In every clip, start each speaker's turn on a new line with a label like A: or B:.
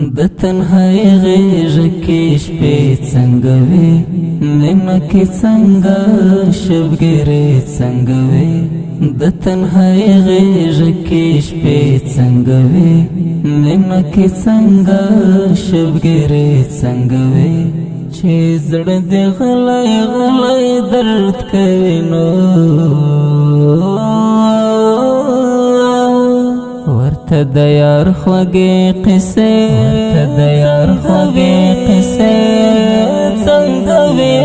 A: د تنهایی غیږ کې شپې څنګه وي نیمه کې څنګه شبګیرې څنګه وي د تنهایی غیږ کې شپې څنګه وي نیمه کې څنګه شبګیرې څنګه وي چې زړه دې غلی غلی درد کوي نو ورته د یار خوږې قصې څنګه وي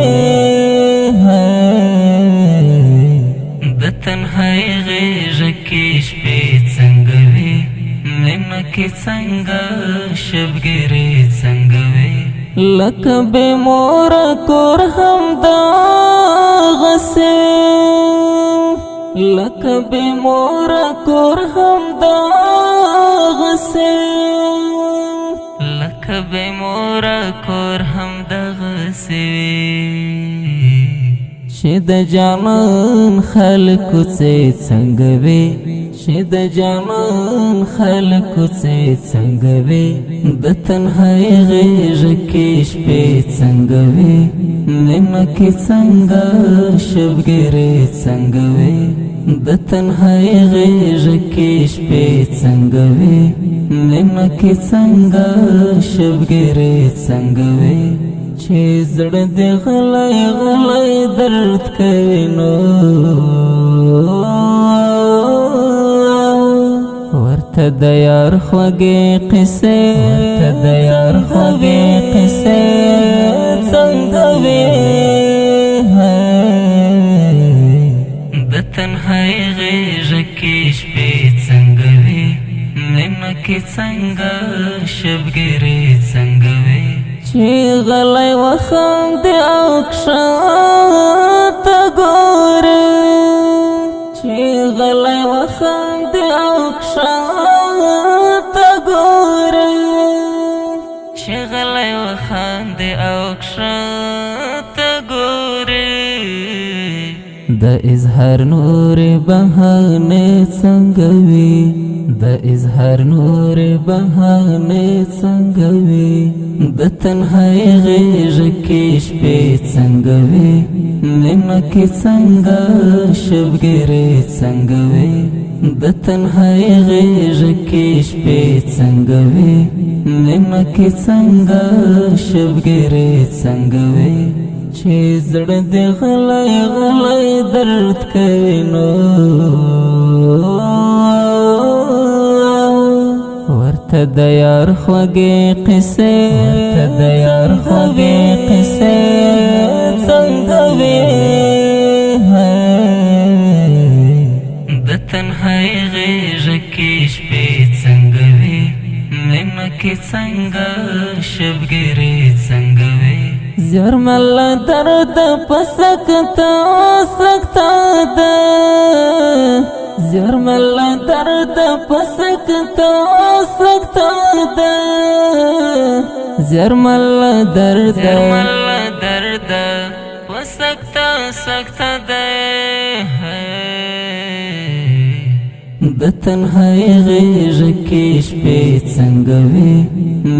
A: د تنهایی غیږ کې شپې څنګه وي نیمه کې څنګه شبګیرې څنګه وي لکه بې موره کور همدغسې لکه بې موره کور همدغسې لکه بې موره کور همدغسې چې د جانان خلکو څنګه وي چې د جانان خلکو څنګه وي د تنهایی غیږ کې شپې څنګه وي نیمه کې څنګه شبګیرې څنګه وي د تنهایی غیږ کې شپې څنګه وي نیمه کې څنګه شبګیرې څنګه وي چې زړه دې غلی غلی درد کوي نو ورته د یار خوږې قصې څنګه وي د تنهایی غیږ کې شپې څنګه وي نیمه کې څنګه شبګیرې څنګه وي چې غلی وخاندې او کښته ګورې چې غلی وخاندې او کښته ګورې چې غلی وخاندې او کښته ګورې د اظهار نورې بهانې څنګه وي د اظهار نورې بهانې څنګه وي د تنهایی غیږ کې شپې څنګه وي نیمه کې څنګه شبګیرې څنګه وي د تنهایی غیږ کې شپې څنګه وي نیمه کې څنګه شبګیرې څنګه وي چې زړه دې غلی غلی درد کوي نو ورته د یار خوږې قصې څنګه وي د تنهایی غیږ کې شپې څنګه وي نیمه کې څنګه شبګیرې څنګه وي زرمل درد په سکتا سکتا ده زرمل درد په سکتا سکتا ده زرمل درد په سکتا سکتا ده د تنهایی غیږ کې شپې څنګه وي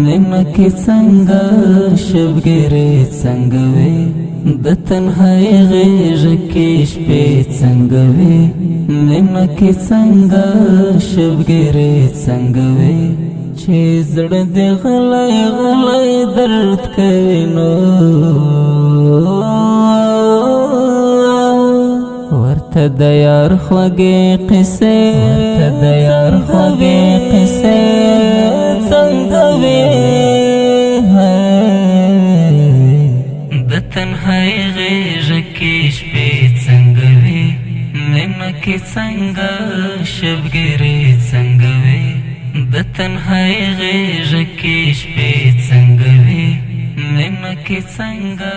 A: نیمه کې څنګه شبګیرې څنګه وي د تنهایی غیږ کې شپې څنګه وي نیمه کې څنګه شبګیرې څنګه وي چې زړه دې غلی غلی درد کوي نو ورته د یار خوږې قصې څنګه وي د تنهایی غیږ کې شپې څنګه وي نیمه کې څنګه شبګیرې څنګه وي د تنهایی غیږ کې شپې څنګه وي نیمه کې څنګه